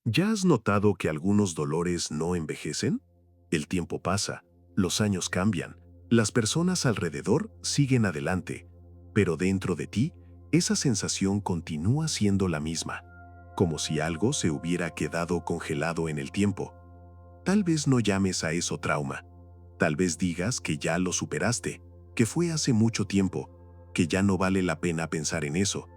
¿Ya has notado que algunos dolores no envejecen? El tiempo pasa, los años cambian, las personas alrededor siguen adelante, pero dentro de ti, esa sensación continúa siendo la misma, como si algo se hubiera quedado congelado en el tiempo. Tal vez no llames a eso trauma, tal vez digas que ya lo superaste, que fue hace mucho tiempo, que ya no vale la pena pensar en eso.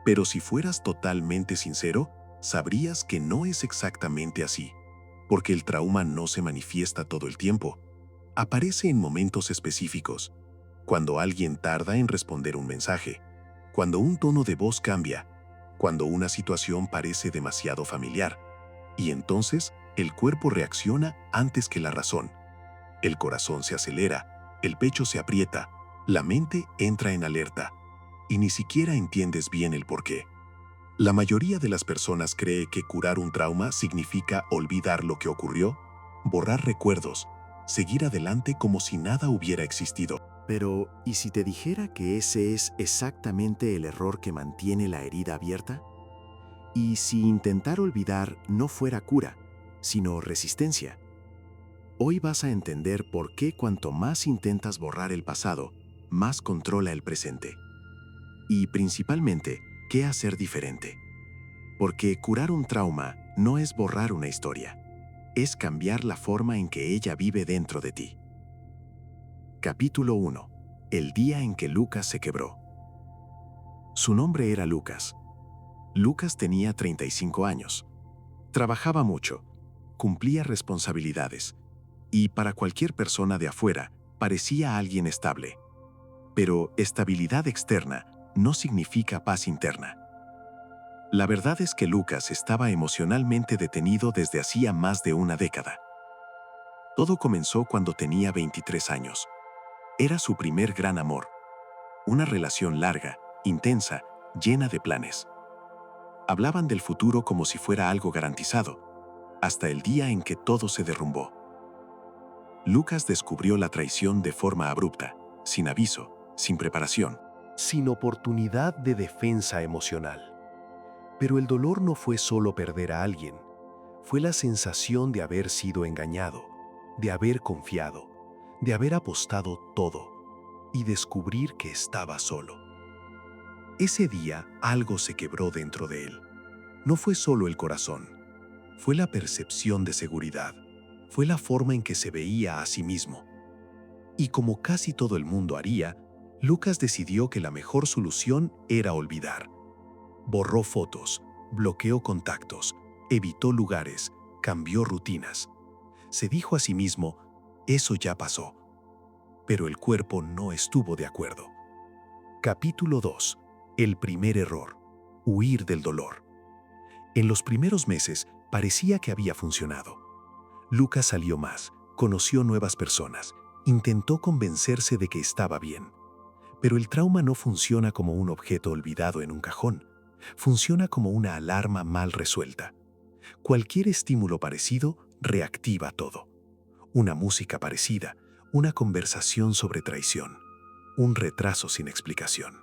Pero si fueras totalmente sincero, sabrías que no es exactamente así, porque el trauma no se manifiesta todo el tiempo. Aparece en momentos específicos, cuando alguien tarda en responder un mensaje, cuando un tono de voz cambia, cuando una situación parece demasiado familiar, y entonces el cuerpo reacciona antes que la razón. El corazón se acelera, el pecho se aprieta, la mente entra en alerta, y ni siquiera entiendes bien el porqué. La mayoría de las personas cree que curar un trauma significa olvidar lo que ocurrió, borrar recuerdos, seguir adelante como si nada hubiera existido. Pero, ¿y si te dijera que ese es exactamente el error que mantiene la herida abierta? ¿Y si intentar olvidar no fuera cura, sino resistencia? Hoy vas a entender por qué cuanto más intentas borrar el pasado, más controla el presente. Y principalmente, qué hacer diferente. Porque curar un trauma no es borrar una historia, es cambiar la forma en que ella vive dentro de ti. Capítulo 1. El día en que Lucas se quebró. Su nombre era Lucas. Lucas tenía 35 años. Trabajaba mucho, cumplía responsabilidades, y para cualquier persona de afuera parecía alguien estable. Pero estabilidad externa no significa paz interna. La verdad es que Lucas estaba emocionalmente detenido desde hacía más de una década. Todo comenzó cuando tenía 23 años. Era su primer gran amor. Una relación larga, intensa, llena de planes. Hablaban del futuro como si fuera algo garantizado, hasta el día en que todo se derrumbó. Lucas descubrió la traición de forma abrupta, sin aviso, sin preparación. Sin oportunidad de defensa emocional. Pero el dolor no fue solo perder a alguien, fue la sensación de haber sido engañado, de haber confiado, de haber apostado todo y descubrir que estaba solo. Ese día algo se quebró dentro de él. No fue solo el corazón, fue la percepción de seguridad, fue la forma en que se veía a sí mismo. Y como casi todo el mundo haría, Lucas decidió que la mejor solución era olvidar. Borró fotos, bloqueó contactos, evitó lugares, cambió rutinas. Se dijo a sí mismo, eso ya pasó. Pero el cuerpo no estuvo de acuerdo. Capítulo 2. El primer error. Huir del dolor. En los primeros meses parecía que había funcionado. Lucas salió más, conoció nuevas personas, intentó convencerse de que estaba bien. Pero el trauma no funciona como un objeto olvidado en un cajón. Funciona como una alarma mal resuelta. Cualquier estímulo parecido reactiva todo. Una música parecida, una conversación sobre traición, un retraso sin explicación.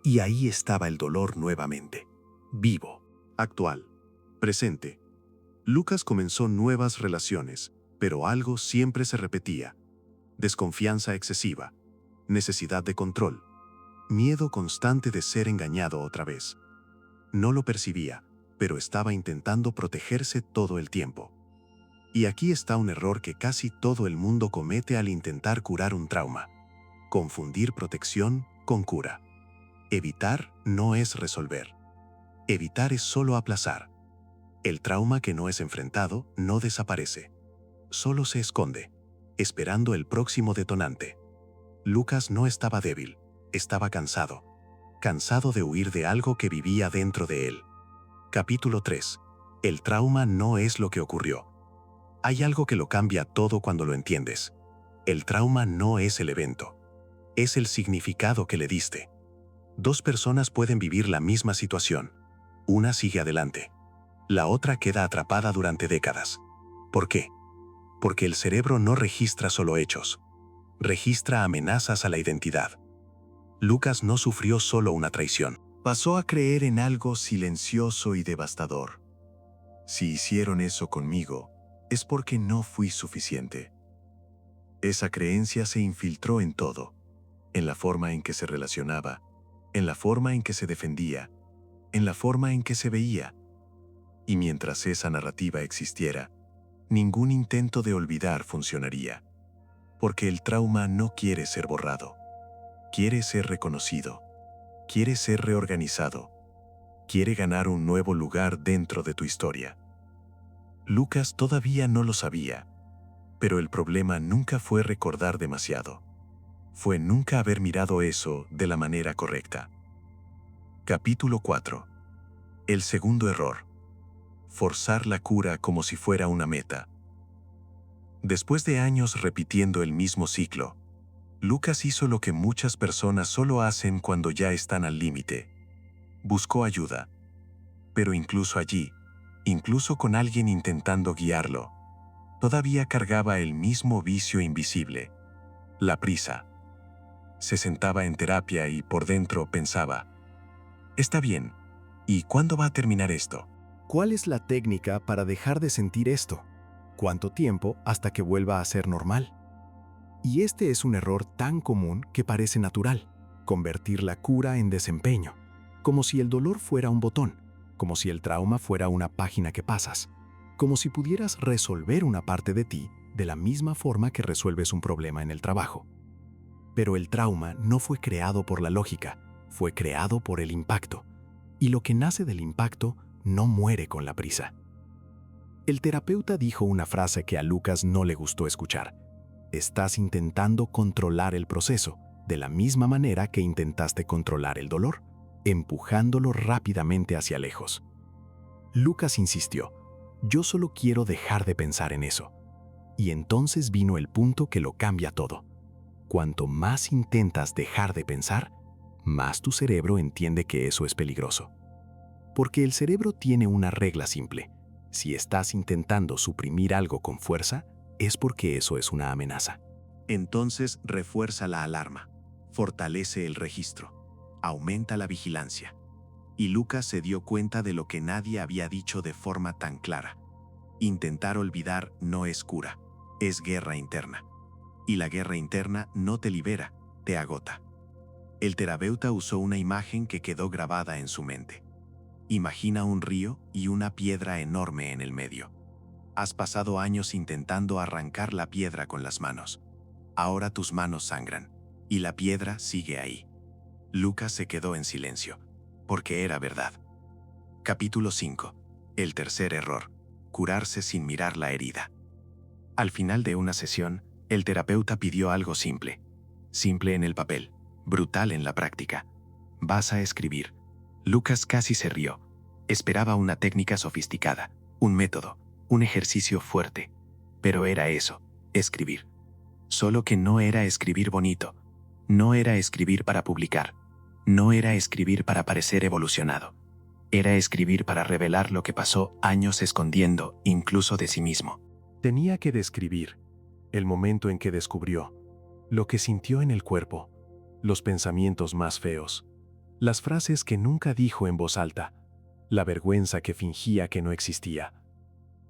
Y ahí estaba el dolor nuevamente, vivo. Actual. Presente. Lucas comenzó nuevas relaciones, pero algo siempre se repetía. Desconfianza excesiva, necesidad de control, miedo constante de ser engañado otra vez. No lo percibía, pero estaba intentando protegerse todo el tiempo. Y aquí está un error que casi todo el mundo comete al intentar curar un trauma. Confundir protección con cura. Evitar no es resolver. Evitar es solo aplazar. El trauma que no es enfrentado no desaparece. Solo se esconde, esperando el próximo detonante. Lucas no estaba débil, estaba cansado. Cansado de huir de algo que vivía dentro de él. Capítulo 3. El trauma no es lo que ocurrió. Hay algo que lo cambia todo cuando lo entiendes. El trauma no es el evento. Es el significado que le diste. Dos personas pueden vivir la misma situación. Una sigue adelante. La otra queda atrapada durante décadas. ¿Por qué? Porque el cerebro no registra solo hechos. Registra amenazas a la identidad. Lucas no sufrió solo una traición. Pasó a creer en algo silencioso y devastador. Si hicieron eso conmigo, es porque no fui suficiente. Esa creencia se infiltró en todo, en la forma en que se relacionaba, en la forma en que se defendía, en la forma en que se veía. Y mientras esa narrativa existiera, ningún intento de olvidar funcionaría, porque el trauma no quiere ser borrado, quiere ser reconocido, quiere ser reorganizado, quiere ganar un nuevo lugar dentro de tu historia. Lucas todavía no lo sabía, pero el problema nunca fue recordar demasiado. Fue nunca haber mirado eso de la manera correcta. Capítulo 4. El segundo error. Forzar la cura como si fuera una meta. Después de años repitiendo el mismo ciclo, Lucas hizo lo que muchas personas solo hacen cuando ya están al límite. Buscó ayuda. Pero incluso allí, incluso con alguien intentando guiarlo, todavía cargaba el mismo vicio invisible: la prisa. Se sentaba en terapia y por dentro pensaba: está bien, ¿y cuándo va a terminar esto? ¿Cuál es la técnica para dejar de sentir esto? ¿Cuánto tiempo hasta que vuelva a ser normal? Y este es un error tan común que parece natural: convertir la cura en desempeño, como si el dolor fuera un botón, como si el trauma fuera una página que pasas, como si pudieras resolver una parte de ti de la misma forma que resuelves un problema en el trabajo. Pero el trauma no fue creado por la lógica, fue creado por el impacto. Y lo que nace del impacto no muere con la prisa. El terapeuta dijo una frase que a Lucas no le gustó escuchar: estás intentando controlar el proceso, de la misma manera que intentaste controlar el dolor, empujándolo rápidamente hacia lejos. Lucas insistió: yo solo quiero dejar de pensar en eso. Y entonces vino el punto que lo cambia todo. Cuanto más intentas dejar de pensar, más tu cerebro entiende que eso es peligroso. Porque el cerebro tiene una regla simple: si estás intentando suprimir algo con fuerza, es porque eso es una amenaza. Entonces refuerza la alarma, fortalece el registro, aumenta la vigilancia. Y Lucas se dio cuenta de lo que nadie había dicho de forma tan clara: intentar olvidar no es cura, es guerra interna. Y la guerra interna no te libera, te agota. El terapeuta usó una imagen que quedó grabada en su mente. Imagina un río y una piedra enorme en el medio. Has pasado años intentando arrancar la piedra con las manos. Ahora tus manos sangran, y la piedra sigue ahí. Lucas se quedó en silencio, porque era verdad. Capítulo 5. El tercer error: curarse sin mirar la herida. Al final de una sesión, el terapeuta pidió algo simple. Simple en el papel, brutal en la práctica. Vas a escribir. Lucas casi se rió. Esperaba una técnica sofisticada, un método, un ejercicio fuerte. Pero era eso, escribir. Solo que no era escribir bonito. No era escribir para publicar. No era escribir para parecer evolucionado. Era escribir para revelar lo que pasó años escondiendo, incluso de sí mismo. Tenía que describir el momento en que descubrió, lo que sintió en el cuerpo, los pensamientos más feos, las frases que nunca dijo en voz alta, la vergüenza que fingía que no existía.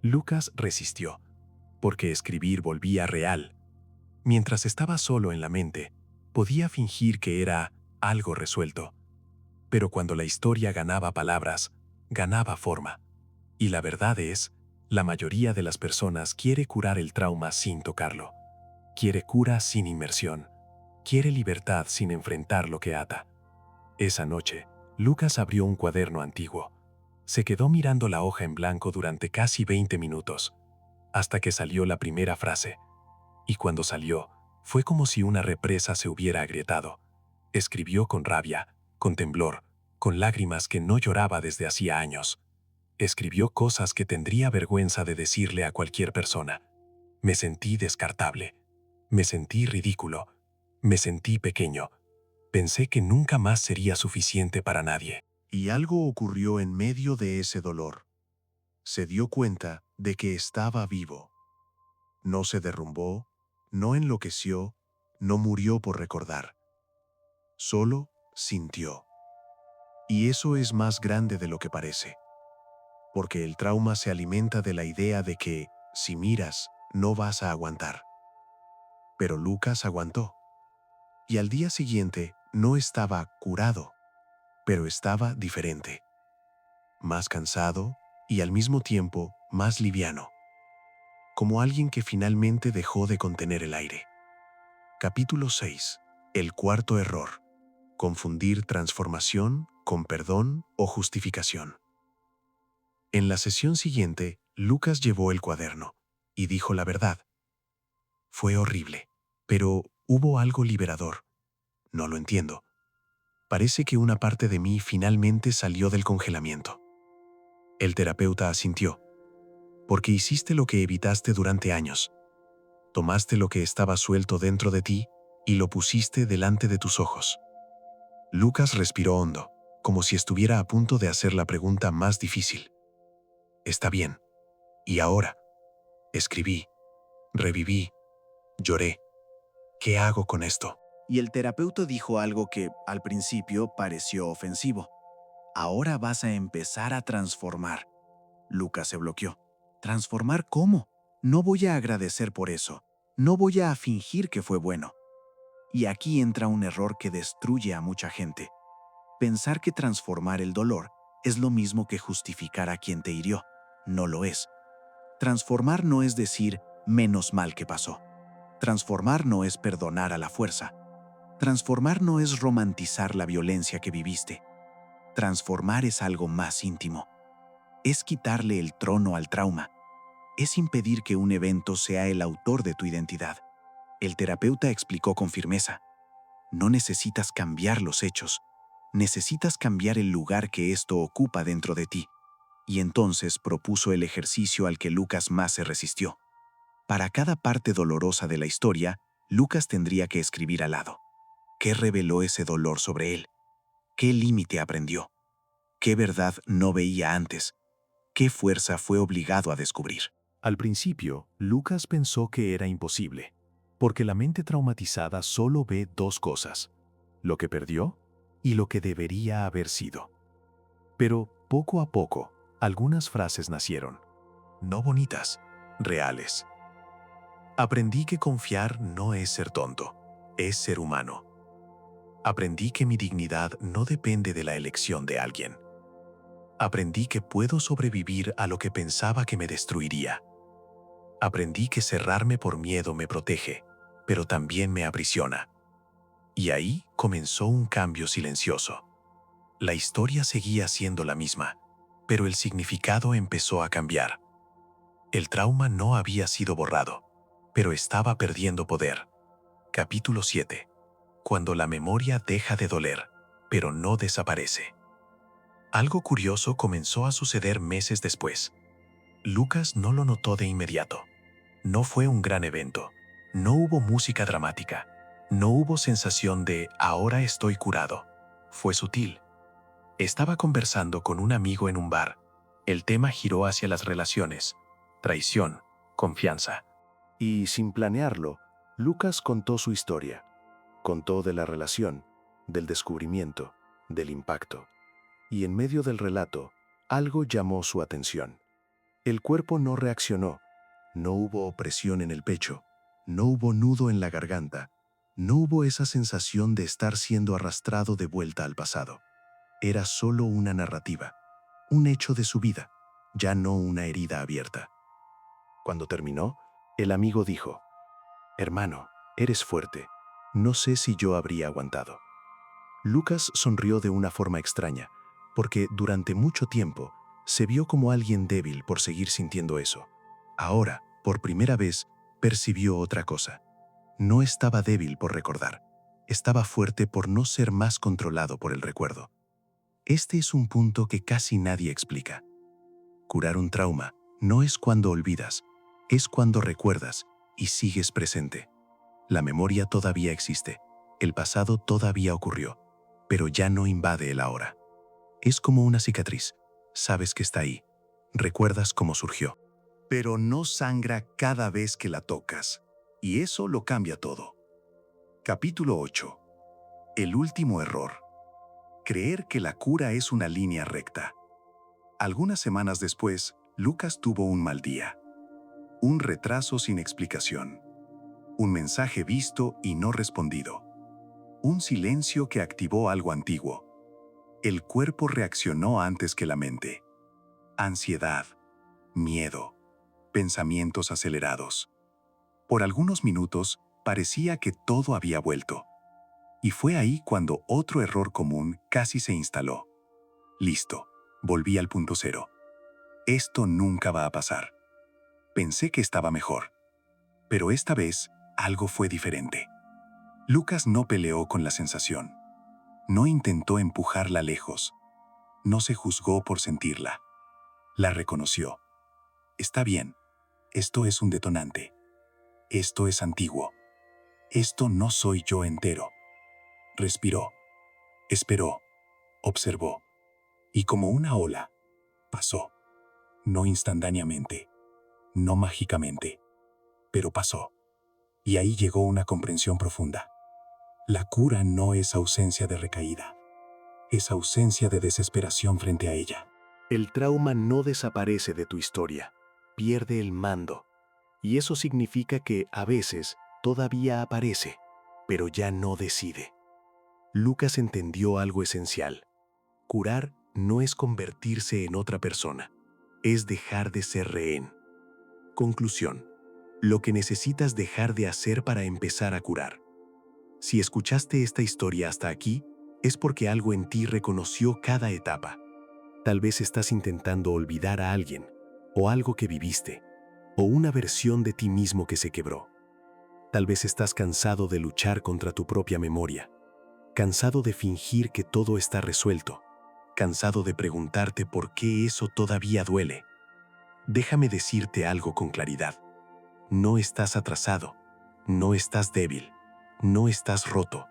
Lucas resistió, porque escribir volvía real. Mientras estaba solo en la mente, podía fingir que era algo resuelto. Pero cuando la historia ganaba palabras, ganaba forma. Y la verdad es, la mayoría de las personas quiere curar el trauma sin tocarlo. Quiere cura sin inmersión. Quiere libertad sin enfrentar lo que ata. Esa noche, Lucas abrió un cuaderno antiguo. Se quedó mirando la hoja en blanco durante casi 20 minutos, hasta que salió la primera frase. Y cuando salió, fue como si una represa se hubiera agrietado. Escribió con rabia, con temblor, con lágrimas que no lloraba desde hacía años. Escribió cosas que tendría vergüenza de decirle a cualquier persona. Me sentí descartable. Me sentí ridículo. Me sentí pequeño. Pensé que nunca más sería suficiente para nadie. Y algo ocurrió en medio de ese dolor. Se dio cuenta de que estaba vivo. No se derrumbó, no enloqueció, no murió por recordar. Solo sintió. Y eso es más grande de lo que parece. porque el trauma se alimenta de la idea de que, si miras, no vas a aguantar. Pero Lucas aguantó. Y al día siguiente no estaba curado, pero estaba diferente. Más cansado y al mismo tiempo más liviano. Como alguien que finalmente dejó de contener el aire. Capítulo 6. El cuarto error. Confundir transformación con perdón o justificación. En la sesión siguiente, Lucas llevó el cuaderno y dijo la verdad. Fue horrible, pero hubo algo liberador. No lo entiendo. Parece que una parte de mí finalmente salió del congelamiento. El terapeuta asintió. Porque hiciste lo que evitaste durante años. Tomaste lo que estaba suelto dentro de ti y lo pusiste delante de tus ojos. Lucas respiró hondo, como si estuviera a punto de hacer la pregunta más difícil. Está bien. ¿Y ahora? Escribí, reviví, lloré. ¿Qué hago con esto? Y el terapeuta dijo algo que, al principio, pareció ofensivo. Ahora vas a empezar a transformar. Lucas se bloqueó. ¿Transformar cómo? No voy a agradecer por eso. No voy a fingir que fue bueno. Y aquí entra un error que destruye a mucha gente. Pensar que transformar el dolor es lo mismo que justificar a quien te hirió. No lo es. Transformar no es decir, menos mal que pasó. Transformar no es perdonar a la fuerza. Transformar no es romantizar la violencia que viviste. Transformar es algo más íntimo. Es quitarle el trono al trauma. Es impedir que un evento sea el autor de tu identidad. El terapeuta explicó con firmeza. No necesitas cambiar los hechos. Necesitas cambiar el lugar que esto ocupa dentro de ti. Y entonces propuso el ejercicio al que Lucas más se resistió. Para cada parte dolorosa de la historia, Lucas tendría que escribir al lado. ¿Qué reveló ese dolor sobre él? ¿Qué límite aprendió? ¿Qué verdad no veía antes? ¿Qué fuerza fue obligado a descubrir? Al principio, Lucas pensó que era imposible, porque la mente traumatizada solo ve dos cosas, lo que perdió y lo que debería haber sido. Pero poco a poco, algunas frases nacieron. No bonitas, reales. Aprendí que confiar no es ser tonto, es ser humano. Aprendí que mi dignidad no depende de la elección de alguien. Aprendí que puedo sobrevivir a lo que pensaba que me destruiría. Aprendí que cerrarme por miedo me protege, pero también me aprisiona. Y ahí comenzó un cambio silencioso. La historia seguía siendo la misma, pero el significado empezó a cambiar. El trauma no había sido borrado, pero estaba perdiendo poder. Capítulo 7. Cuando la memoria deja de doler, pero no desaparece. Algo curioso comenzó a suceder meses después. Lucas no lo notó de inmediato. No fue un gran evento. No hubo música dramática. No hubo sensación de ahora estoy curado. Fue sutil. Estaba conversando con un amigo en un bar. El tema giró hacia las relaciones, traición, confianza. Y sin planearlo, Lucas contó su historia. Contó de la relación, del descubrimiento, del impacto. Y en medio del relato, algo llamó su atención. El cuerpo no reaccionó. No hubo opresión en el pecho. No hubo nudo en la garganta. No hubo esa sensación de estar siendo arrastrado de vuelta al pasado. Era solo una narrativa, un hecho de su vida, ya no una herida abierta. Cuando terminó, el amigo dijo, «Hermano, eres fuerte. No sé si yo habría aguantado». Lucas sonrió de una forma extraña, porque durante mucho tiempo se vio como alguien débil por seguir sintiendo eso. Ahora, por primera vez, percibió otra cosa. No estaba débil por recordar, estaba fuerte por no ser más controlado por el recuerdo. Este es un punto que casi nadie explica. Curar un trauma no es cuando olvidas, es cuando recuerdas y sigues presente. La memoria todavía existe, el pasado todavía ocurrió, pero ya no invade el ahora. Es como una cicatriz, sabes que está ahí, recuerdas cómo surgió, pero no sangra cada vez que la tocas, y eso lo cambia todo. Capítulo 8. El último error. Creer que la cura es una línea recta. Algunas semanas después, Lucas tuvo un mal día. Un retraso sin explicación. Un mensaje visto y no respondido. Un silencio que activó algo antiguo. El cuerpo reaccionó antes que la mente. Ansiedad, miedo, pensamientos acelerados. Por algunos minutos parecía que todo había vuelto. Y fue ahí cuando otro error común casi se instaló. Listo, volví al punto cero. Esto nunca va a pasar. Pensé que estaba mejor. Pero esta vez algo fue diferente. Lucas no peleó con la sensación. No intentó empujarla lejos. No se juzgó por sentirla. La reconoció. Está bien. Esto es un detonante. Esto es antiguo. Esto no soy yo entero. Respiró. Esperó. Observó. Y como una ola, pasó. No instantáneamente. No mágicamente. Pero pasó. Y ahí llegó una comprensión profunda. La cura no es ausencia de recaída. Es ausencia de desesperación frente a ella. El trauma no desaparece de tu historia, pierde el mando. Y eso significa que, a veces, todavía aparece, pero ya no decide. Lucas entendió algo esencial. Curar no es convertirse en otra persona, es dejar de ser rehén. Conclusión: lo que necesitas dejar de hacer para empezar a curar. Si escuchaste esta historia hasta aquí, es porque algo en ti reconoció cada etapa. Tal vez estás intentando olvidar a alguien, o algo que viviste, o una versión de ti mismo que se quebró. Tal vez estás cansado de luchar contra tu propia memoria, cansado de fingir que todo está resuelto, cansado de preguntarte por qué eso todavía duele. Déjame decirte algo con claridad. No estás atrasado, no estás débil, no estás roto.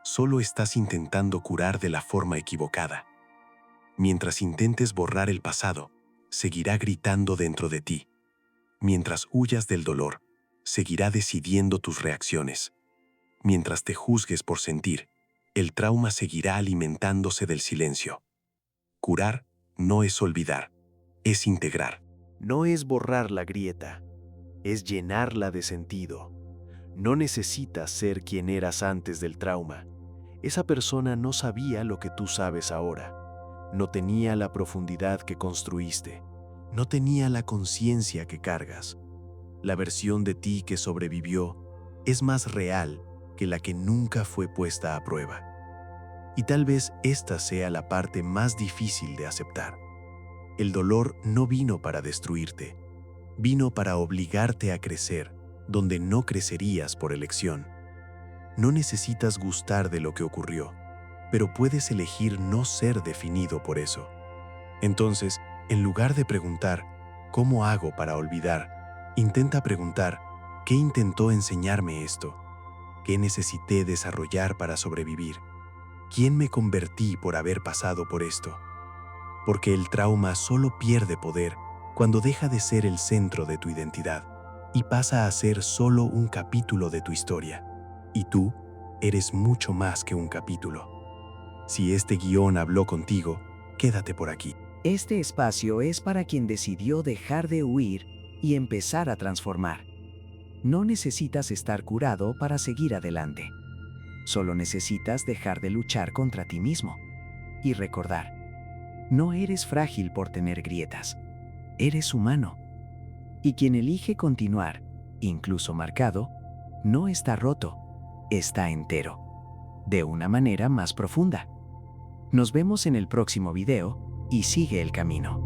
Solo estás intentando curar de la forma equivocada. Mientras intentes borrar el pasado, seguirá gritando dentro de ti. Mientras huyas del dolor, seguirá decidiendo tus reacciones. Mientras te juzgues por sentir, el trauma seguirá alimentándose del silencio. Curar no es olvidar, es integrar. No es borrar la grieta, es llenarla de sentido. No necesitas ser quien eras antes del trauma. Esa persona no sabía lo que tú sabes ahora. No tenía la profundidad que construiste. No tenía la conciencia que cargas. La versión de ti que sobrevivió es más real que la que nunca fue puesta a prueba. Y tal vez esta sea la parte más difícil de aceptar. El dolor no vino para destruirte, vino para obligarte a crecer donde no crecerías por elección. No necesitas gustar de lo que ocurrió, pero puedes elegir no ser definido por eso. Entonces, en lugar de preguntar, ¿cómo hago para olvidar?, intenta preguntar, ¿qué intentó enseñarme esto? ¿Qué necesité desarrollar para sobrevivir? ¿Quién me convertí por haber pasado por esto? Porque el trauma solo pierde poder cuando deja de ser el centro de tu identidad y pasa a ser solo un capítulo de tu historia. Y tú eres mucho más que un capítulo. Si este guión habló contigo, quédate por aquí. Este espacio es para quien decidió dejar de huir y empezar a transformar. No necesitas estar curado para seguir adelante. Solo necesitas dejar de luchar contra ti mismo. Y recordar, no eres frágil por tener grietas. Eres humano. Y quien elige continuar, incluso marcado, no está roto, está entero. De una manera más profunda. Nos vemos en el próximo video y sigue el camino.